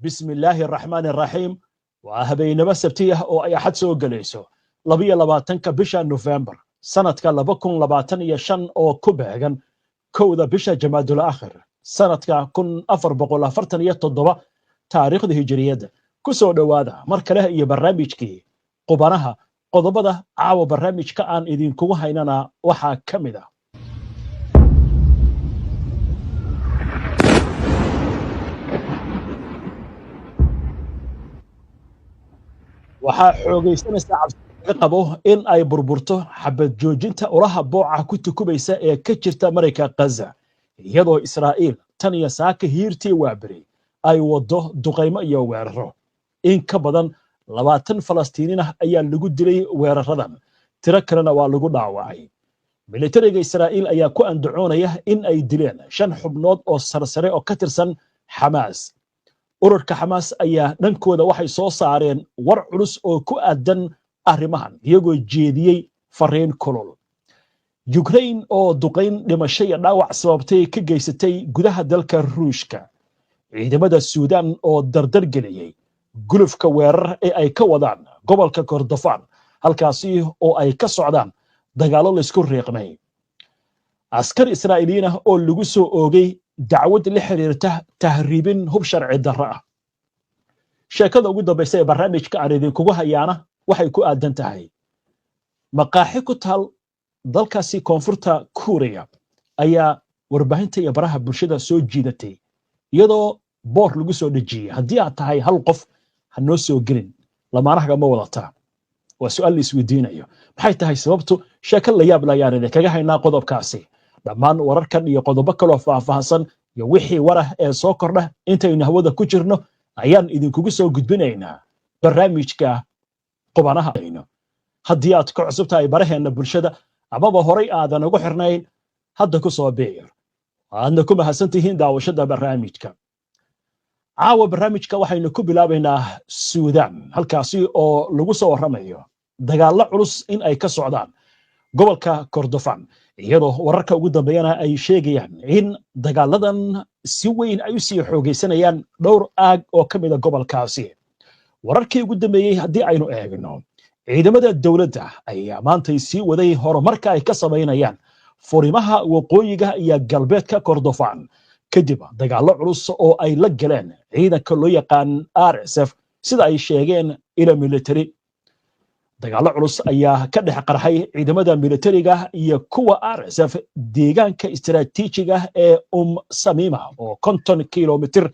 بسم الله الرحمن الرحيم وهبينما سبتيه oo ay xad soo galayso 22 bisha November sanadka 2025 oo ku beegan kowda bisha Jamaadul Aakhir sanadka 1447 taariikhda hijriyada ku soo dhawaada mar kale iyo barnaamijkii qubanaha qodobada caawa barnaamijka aan idinkugu haynana waxa kamid ah waxaa xoogaysanaysa cabsi laga qabo in ay burburto xabad joojinta ulaha booca ku tukubaysa ee ka jirta Mareykanka Gaza iyadoo Israa'iil tan iyo saaka hiirtii waabari ay wado duqeymo iyo weeraro in ka badan 20 Falastiiniin ah ayaa lagu dilay weeraradan tiro kalena waa lagu dhaawacay militariga Israa'iil ayaa ku andacoonaya in ay dileen 5 xubnood oo sarsare oo ka tirsan Xamaas ururka Xamaas ayaa dhankooda waxay soo saareen war culus oo ku aadan arrimahan iyagoo jeediyay fariin kulul Ukraine oo duqeyn dhimasho iyo dhaawac sababtay ka geysatay gudaha dalka Ruushka ciidamada Suudaan oo dardar geliyay gulufka weerar ee ay ka wadaan gobolka Kordofan halkaasi oo ay ka socdaan dagaalo la isku riiqmay askar Israa'iiliyiin ah oo lagu soo oogay dacwad la xiriirta tahriibin hub sharci darro ah sheekada ugu dambaysa ee barnaamijka aan idinkugu hayaana waxay ku aadan tahay maqaaxi ku taal dalkaasi koonfurta Kuuriya ayaa warbaahinta iyo baraha bulshada soo jiidatay iyadoo boor lagu soo dhajiyay haddii aad tahay hal qof ha noo soo gelin lamaanaha ma wadata waa su'aal la isweydiinayo maxay tahay sababtu sheeko la yaab la ayaan idinkaga haynaa qodobkaasi dhammaan wararkan iyo qodobo kale oo faahfaahsan iyo wixii warah ee soo kordha intaynu hawada ku jirno ayaan idinkugu soo gudbinaynaa barnaamijka qubanaha haddii aad ku cusub tahay baraheena bulshada amaba horay aadan ugu xirnayn hadda ku soo biir aadna ku mahadsantihiin daawashada barnaamijka caawa barnaamijka waxaynu ku bilaabaynaa Suudaan halkaasi oo lagu soo waramayo dagaalo culus in ay ka socdaan gobolka Kordofan iyadoo wararka ugu dambeeyana ay sheegayaan in dagaaladan si weyn ay u sii xoogaysanayaan dhowr aag oo ka mid ah gobolkaasi wararkii ugu dambeeyay haddii aynu eegno ciidamada dawladda ayaa maanta sii waday horumarka ay ka sameynayaan furimaha waqooyiga iyo galbeedka Kordofan kadib dagaalo culus oo ay la galeen ciidanka loo yaqaan RSF sida ay sheegeen ila military dagaalo culus ayaa ka dhex qarxay ciidamada militariga iyo kuwa RSF deegaanka istiraatiijiga ee Samima oo 50 kilomitir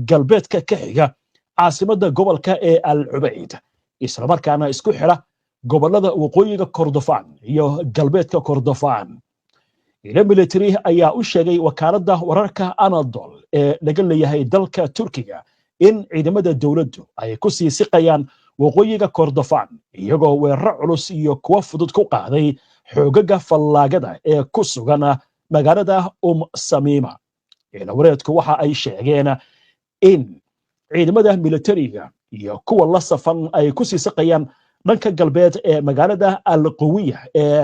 galbeedka ka xiga caasimadda gobolka ee Al Ubayd isla markaana isku xira gobolada waqooyiga Kordofan iyo galbeedka Kordofan ila military ayaa u sheegay wakaaladda wararka Anadolu ee laga leeyahay dalka Turkiga in ciidamada dawladdu ay ku sii siqayaan waqooyiga Kordofan iyagoo weerar culus iyo kuwa fudud ku qaaday xoogaga fallaagada ee ku sugan magaalada Samima ila wareedku waxa ay sheegeen in ciidamada militariga iyo kuwa la safan ay ku sii siqayaan dhanka galbeed ee magaalada Al-Qawiya ee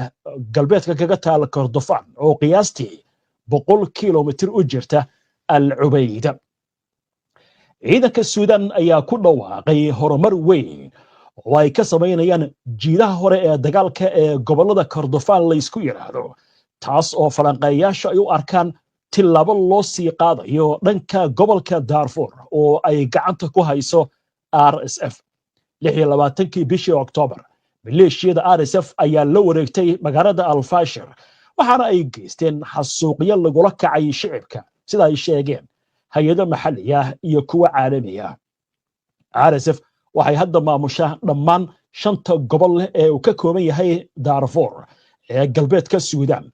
galbeedka kaga taal Kordofan oo qiyaastii 100 kilomitir u jirta Al Ubayd ciidanka Suudaan ayaa ku dhawaaqay horumar weyn oo ay ka sameynayaan jiidaha hore ee dagaalka ee gobolada Kordofan la isku yiraahdo taas oo falanqeeyaasha ay u arkaan tilaabo loo sii qaadayo dhanka gobolka Darfur oo ay gacanta ku hayso RSF 26 bishii Oktoobar maleeshiyada RSF ayaa la wareegtay magaalada Al-Fashir waxaana ay geysteen xasuuqyo lagula kacay shicibka sida ay sheegeen hay'ado maxalli ah iyo kuwa caalami ah RSF waxay hadda maamushaa dhammaan 5 gobol ee uu ka kooban yahay Darfur ee galbeedka Suudaan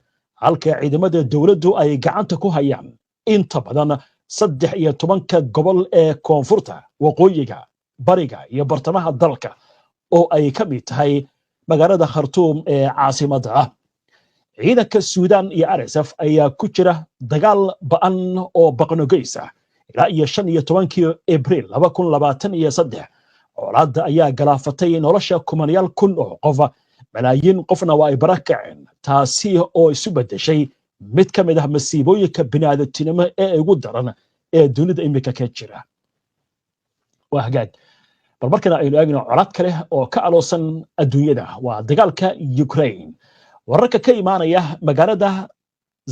halka ciidamada dawladdu ay gacanta ku hayaan inta badan 13 gobol ee koonfurta waqooyiga bariga iyo bartamaha dalka oo ay ka mid tahay magaalada Khartoum ee caasimadda ah ciidanka Suudaan iyo RSF ayaa ku jira dagaal ba'an oo baqnogeys ah ilaa iyo 15 Abriil 2023 colaadda ayaa galaafatay nolosha kumanyaal kun oo qof malaayiin qofna waa ay barakaceen taasi oo isu bedeshay mid ka mid ah masiibooyinka bini'aadantinimo ee ugu daran ee dunida imika ka jira وهجاج بربركنا aynu eegno colaad kale oo ka aloosan adduunyada waa dagaalka Ukraine wararka ka imaanaya magaalada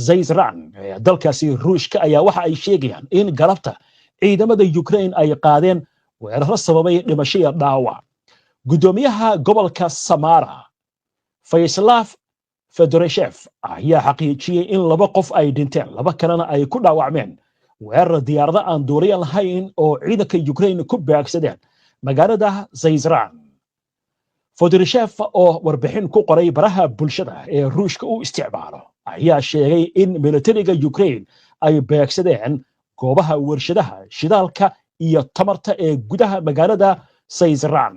Zaizran ee dalkaasi Ruushka ayaa waxa ay sheegayaan in galabta ciidamada Ukraine ay qaadeen weerar sababay dhimasho iyo dhaawac gudoomiyaha gobolka Samara Fayslav Fedoreshev ayaa xaqiijiyay in laba qof ay dhinteen laba kalena ay ku dhaawacmeen weerar diyaarada aan duuliye lahayn oo ciidanka Ukraine ku baagsadeen magaalada Zaizran Fedoreshev oo warbixin ku qoray baraha bulshada ee Ruushka uu isticmaalo ayaa sheegay in militariga Ukraine ay baagsadeen goobaha warshadaha shidaalka iyo tamarta ee gudaha magaalada Zaizran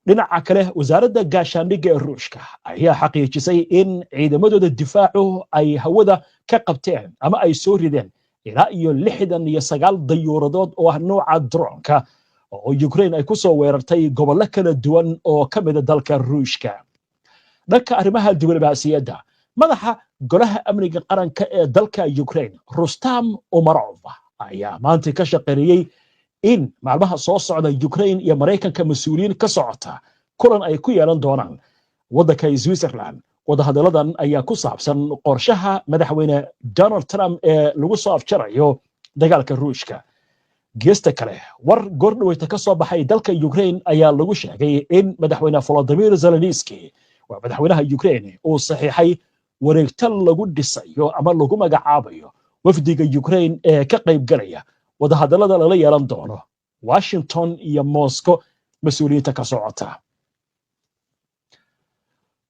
dhinaca kale wasaaradda gaashaandhigga ee Ruushka ayaa xaqiijisay in ciidamadooda difaacu ay hawada ka qabteen ama ay soo rideen ilaa iyo 69 dayuuradood oo ah nooca droonka oo Ukraine ay ku soo weerartay gobollo kala duwan oo ka mid ah dalka Ruushka dhanka arrimaha diblomaasiyadda madaxa golaha amniga qaranka ee dalka Ukraine Rustam Umarov ayaa maanta ka shaqeeyay in maalmaha soo socda Ukraine iyo Mareykanka mas'uuliyiin ka socota kulan ay ku yeelan doonaan waddanka Switzerland wadahadalladan ayaa ku saabsan qorshaha madaxweyne Donald Trump ee lagu soo afjarayo dagaalka Ruushka geesta kale war gordhaweyta ka soo baxay dalka Ukraine ayaa lagu sheegay in madaxweyne Volodymyr Zelensky waa madaxweynaha Ukraine uu saxiixay wareegtan lagu dhisayo ama lagu magacaabayo wafdiga Ukraine ee ka qayb galaya wadahadallada lala yeelan doono Washington iyo Moscow mas'uuliyiinta ka socota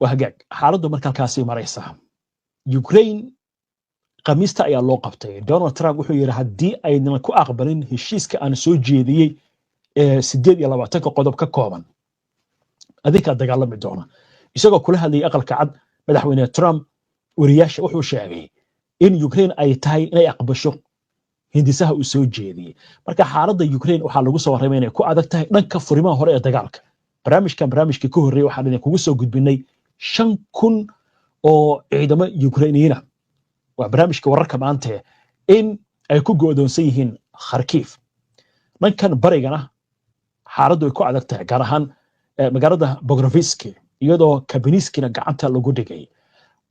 wahagaag xaaladdu markaasi maraysa Ukraine qamiista ayaa loo qabtay Donald Trump wuxuu yiri hadii aynan ku aqbalin heshiiska aan soo jeediyay ee 28 qodob ka kooban adinka dagaalami doona isagoo kula hadlay aqalka cad madaxweyne Trump wariyaasha wuxuu sheegay in Ukraine ay tahay inay aqbasho hindisaha uu soo jeediyay marka xaaladda Ukraine waxa lagu soo warramay inay ku adag tahay dhanka furimaha hore ee dagaalka barnaamijkii ku horreeyay waxaan idin kugu soo gudbinay 5,000 oo ciidamo Ukrainiyiina waa barnaamijka wararka maanta in ay ku go'doonsan yihiin Kharkiv dhankan barigana xaaladdu ay ku adag tahay gaar ahaan magaalada Bogrovsk iyadoo Kabinskina gacanta lagu dhigay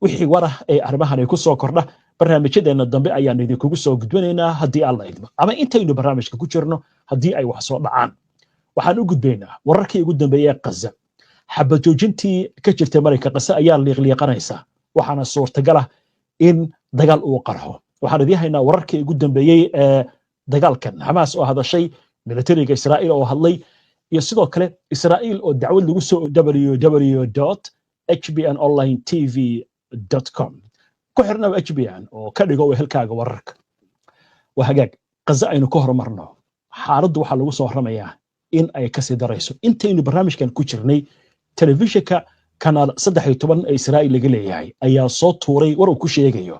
wixii warah ee arrimahan ay ku soo kordha barnaamijyadeena dambe ayaan idinkugu soo gudbinaynaa haddii alla idmo ama intaynu barnaamijka ku jirno haddii ay wax soo dhacaan waxaan u gudbaynaa wararkii ugu dambeeyay Gaza xabad joojintii ka jirtay Mareykanka Gaza ayaa liiqliiqanaysa waxaana suurtagal ah in dagaal uu qarxo waxaan idin haynaa wararkii ugu dambeeyay ee dagaalkan Hamas oo hadashay militariga Israa'iil oo hadlay iyo sidoo kale Israa'iil oo dacwad lagu soo www.hbnonlinetv.com ku xirna HBN oo ka dhigo wehelkaaga wararka wahagaag Gaza aynu ka hormarno xaaladdu waxa lagu soo warramayaa in ay ka sii darayso intaynu barnaamijkan ku jirnay telefishinka kanaal 13 ee Israa'iil laga leeyahay ayaa soo tuuray war uu ku sheegayo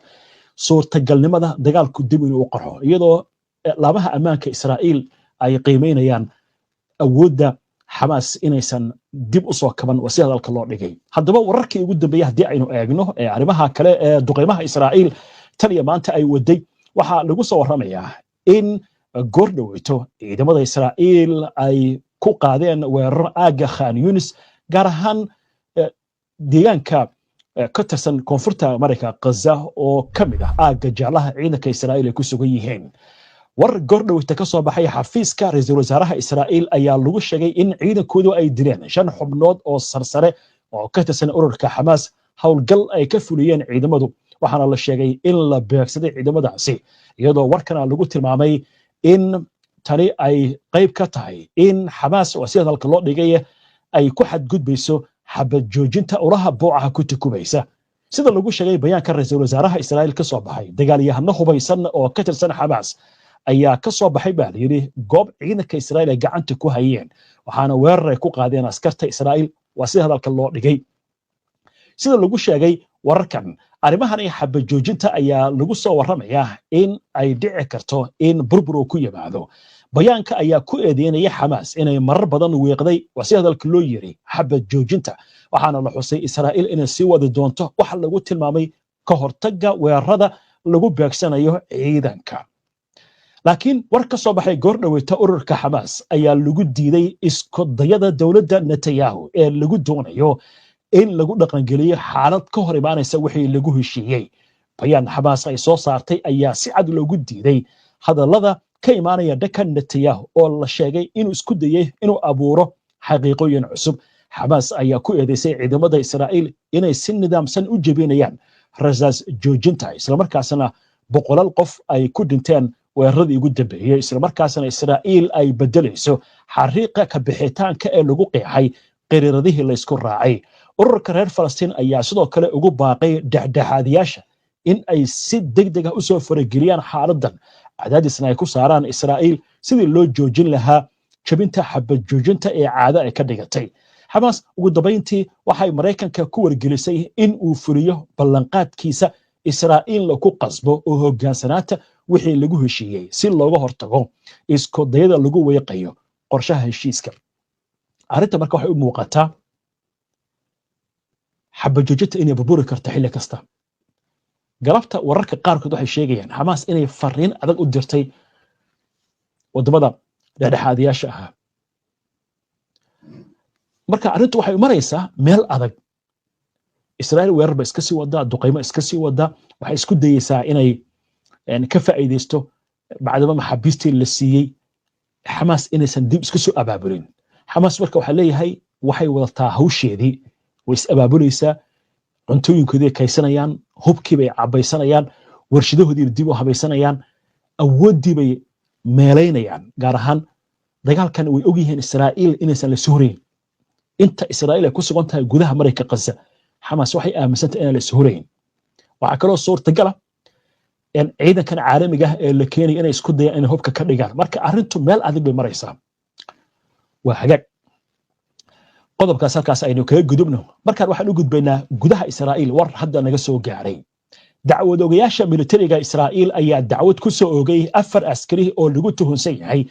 suurtagalnimada dagaalku dib inuu qarxo iyadoo laabaha ammaanka Israa'iil ay qiimeynayaan awoodda Hamas inaysan dib u soo kaban wasi hadalka loo dhigay haddaba wararkii ugu dambeeyay hadii aynu eegno ee arrimaha kale ee duqeymaha Israa'iil tan iyo maanta ay waday waxa lagu soo warramayaa in gordhaweyto ciidamada Israa'iil ay ku qaadeen weerar aaga Khan Yunis gaar ahaan deegaanka ka tirsan koonfurta Mareykanka Gaza oo kamid ah aaga jaalaha ciidanka Israa'iil ay ku sugan yihiin war gordhaweyta ka soo baxay xafiiska ra'iisul wasaaraha Israa'iil ayaa lagu sheegay in ciidankoodu ay dileen 5 xubnood oo sarsare oo ka tirsan ururka Hamas howlgal ay ka fuliyeen ciidamadu waxaana la sheegay in la beegsaday ciidamadaasi iyadoo warkana lagu tilmaamay in tani ay qayb ka tahay in Hamas oo si hadalka loo dhigay ay ku xadgudbayso xabad joojinta ulaha boocaha ku tukubaysa sida lagu sheegay bayaanka ra'iisul wasaaraha Israa'iil ka soo baxay dagaalyahano hubaysan oo ka tirsan Hamas ayaa ka soo baxay baa yiri goob ciidanka Israa'iil ay gacanta ku hayeen waxaana weerar ay ku qaadeen askarta Israa'iil waa si hadalka loo dhigay sida lagu sheegay wararkan arrimahan ay xabad joojinta ayaa lagu soo warramayaa in ay dhici karto in burbur ku yimaado bayaanka ayaa ku eedeynaya Hamas inay marar badan weeqday wasi hadalka loo yiri xabad joojinta waxaana la xusay Israa'iil inay sii wadi doonto waxa lagu tilmaamay ka hortagga weerarada lagu beegsanayo ciidanka laakiin war ka soo baxay goor dhaweeta ururka Xamaas ayaa lagu diiday isku dayada dawladda Netanyahu ee lagu doonayo in lagu dhaqangeliyo xaalad ka hor imaanaysa wixii lagu heshiiyey. bayaan Xamaas ay soo saartay ayaa si cad loogu diiday hadallada ka imaanaya dhanka Netanyahu oo la sheegay inuu isku dayay inuu abuuro xaqiiqooyin cusub. Xamaas ayaa ku eedeysay ciidamada Israa'iil inay si nidaamsan u jebinayaan rasaas joojinta, isla markaasna boqolaal qof ay ku dhinteen weeraradii ugu dambeeyay, isla markaasna Israa'iil ay bedelayso xariiqa ka bixitaanka ee lagu qeexay qiriiradihii la isku raacay. ururka reer Falastiin ayaa sidoo kale ugu baaqay dhexdhexaadiyaasha in ay si degdeg ah u soo farageliyaan xaaladan, cadaadisna ay ku saaraan Israa'iil sidii loo joojin lahaa jabinta xabad joojinta ee caado ay ka dhigatay. Xamaas ugu dambeyntii waxay Mareykanka ku wargelisay in uu fuliyo ballanqaadkiisa Israa'iil lagu qasbo oo hoggaansanaanta wixii lagu heshiiyey si looga hortago isku dayada lagu weeqayo qorshaha heshiiska. arrinta marka waxay u muuqataa xabad joojinta inay burburi karto xilli kasta. galabta wararka qaarkood waxay sheegayaan Xamaas inay fariin adag u dirtay wadamada dhexdhexaadiyaasha ahaa. marka arrintu waxay maraysaa meel adag. Israa'iil weerarba iska sii wadaa, duqeymo iska sii wadaa, waxay isku dayeysaa inay ka faa'iideysto bacdama maxaabiistii la siiyey. Xamaas inaysan dib isku soo abaabulin. Xamaas marka waxaa leeyahay waxay wadataa hawsheedii, way is abaabulaysaa, cuntooyinkoodii kaysanayaan, hubkii bay cabaysanayaan, warshadahoodii dib u habaysanayaan, awooddii bay meelaynayaan. gaar ahaan dagaalkan way ogyihiin Israa'iil inaysan la suurayn. inta Israa'iil ay ku sugan tahay gudaha Mareyka Gaza, Xamaas waxay aaminsantahay inaan la suurayn. waxaa kaloo suurtagal ah in ciidankan caalamiga ah ee la keenay inay isku dayaan inay hubka ka dhigaan. marka arrintu meel adag bay maraysaa. waa hagaag qodobkaas halkaas aynu kaga gudubno. markaan waxaan u gudbaynaa gudaha Israa'iil. war hadda naga soo gaaray. dacwad ogayaasha militariga Israa'iil ayaa dacwad ku soo oogay 4 askari oo lagu tuhunsan yahay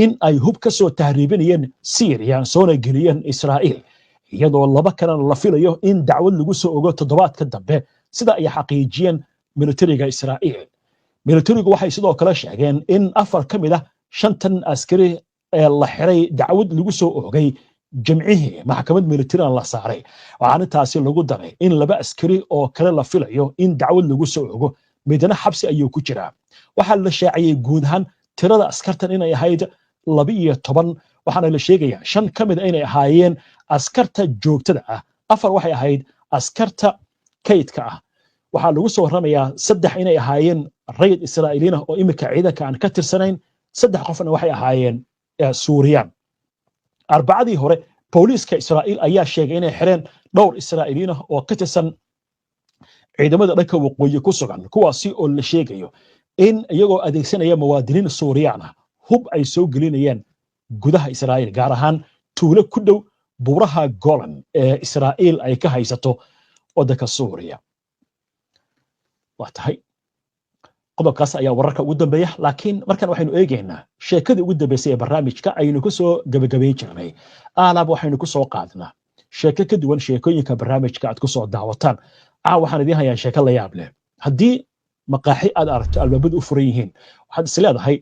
in ay hub ka soo tahriibinayeen Syria soona geliyeen Israa'iil, iyadoo 2 kalena la filayo in dacwad lagu soo ogo toddobaadka dambe, sida ay xaqiijiyeen militariga Israa'iil. militarigu waxay sidoo kale sheegeen in 4 ka mid ah 5 askari ee la xiray dacwad lagu soo oogay jamcihii maxkamad militariga la saaray. waxaana taasi lagu daray in 2 askari oo kale la filayo in dacwad lagu soo ogo, midna xabsi ayuu ku jiraa. waxaa la shaaciyey guud ahaan tirada askartan inay ahayd 12, waxaana la sheegayaa 5 ka mid inay ahaayeen askarta joogtada ah, 4 waxay ahayd askarta kaydka ah. waxaa lagu soo warramayaa 3 inay ahaayeen rayid Israa'iiliin oo imika ciidanka aan ka tirsanayn, 3 qofna waxay ahaayeen Suuriyaan. Arbacadii hore booliiska Israa'iil ayaa sheegay inay xireen dhowr Israa'iiliin oo ka tirsan ciidamada dhanka waqooyi ku sugan, kuwaasi oo la sheegayo in iyagoo adeegsanaya muwaadiniin Suuriyaan ah hub ay soo gelinayaan gudaha Israa'iil, gaar ahaan tuulo ku dhow buuraha Golan ee Israa'iil ay ka haysato waddanka Suuriya. waa tahay qodobkaas ayaa wararka ugu dambeeya. laakiin markan waxaynu eegaynaa sheekadii ugu dambeysay ee barnaamijka aynu ku soo gabagabayn jirnay. aalaab waxaynu ku soo qaadnaa sheeko ka duwan sheekooyinka barnaamijka aad ku soo daawataan. waxaan idiin hayaa sheeko la yaab leh. haddii maqaaxi aad aragto albaabadu u furan yihiin, waxaad is leedahay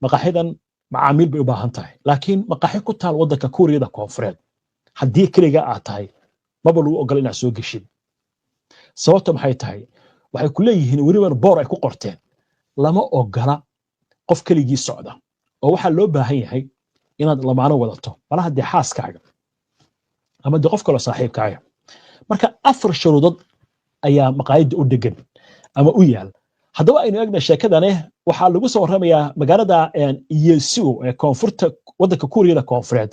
maqaaxidan macaamiil bay u baahan tahay. laakiin maqaaxi ku taal waddanka Kuuriyada Koonfureed, haddii keliga aad tahay maba lagu ogol inaad soo geshid. sababta maxay tahay? waxay ku leeyihiin weliba boor ay ku qorteen lama ogola qof keligii socda, oo waxaa loo baahan yahay inaad lamaano wadato, malaha dee xaaskaaga ama dee qof kaloo saaxiibkaaga. marka 4 shuruudood ayaa maqaayadda u degan ama u yaal. haddaba aynu eegna sheekadane waxaa lagu soo warramayaa magaalada Yeesu ee koonfurta waddanka Kuuriyada Koonfureed.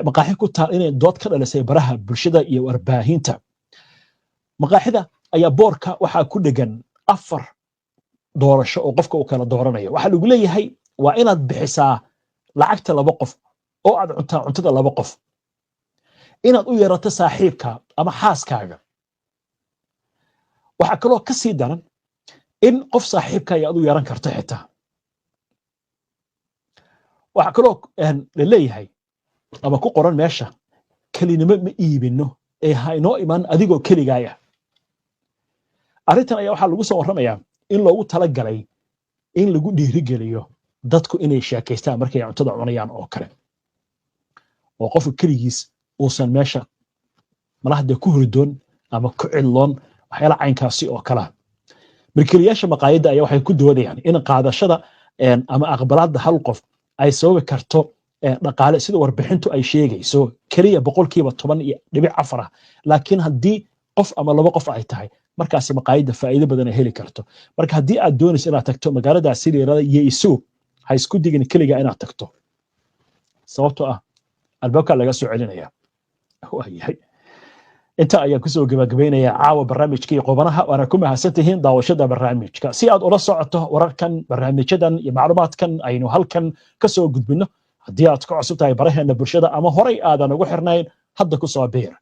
maqaaxi ku taal inay dood ka dhalisay baraha bulshada iyo warbaahinta. maqaaxida ayaa boorka waxaa ku dhegan 4 doorasho oo qofka uu kala dooranayo. waxaa lagu leeyahay waa inaad bixisaa lacagta 2 qof oo aad cuntaa cuntada 2 qof, inaad u yeerato saaxiibka ama xaaskaaga. waxaa kaloo ka sii daran in qof saaxiibka aad u yeeran karto xitaa. waxaa kaloo la leeyahay ama ku qoran meesha, kelinimo ma iibino ee ha inoo iman adigoo keligaaya. arrintan ayaa waxaa lagu soo warramayaa in loogu talagalay in lagu dhiirigeliyo dadku inay sheekaystaan markay cuntada cunayaan oo kale oo qofka keligiis uusan meesha malahda ku hurdoon ama ku cidloon waxyaala caynkaasi oo kala milkiilayaasha maqaayadda ayaa waxay ku doodayaan in qaadashada ama aqbalaadda hal qof ay sababi karto dhaqaale sida warbixintu ay sheegayso kaliya 10.4 laakiin haddii qof ama laba qof ay tahay markaasi maqaayadda faa'iido badan ay heli karto marka haddii aad doonayso inaad tagto magaalada Siriirada iyo Isu ha isku digin kaliya inaad tagto sababtoo ah albaabka laga soo celinaya waayahay inta ayaa ku soo gabagabeynaya caawa barnaamijkii qobanaha waana ku mahadsantihiin daawashada barnaamijka si aad ula socoto wararkan barnaamijyadan iyo macluumaadkan aynu halkan ka soo gudbino haddii aad ku cusub tahay baraheena bulshada ama horay aadan ugu xirnayn hadda ku soo biir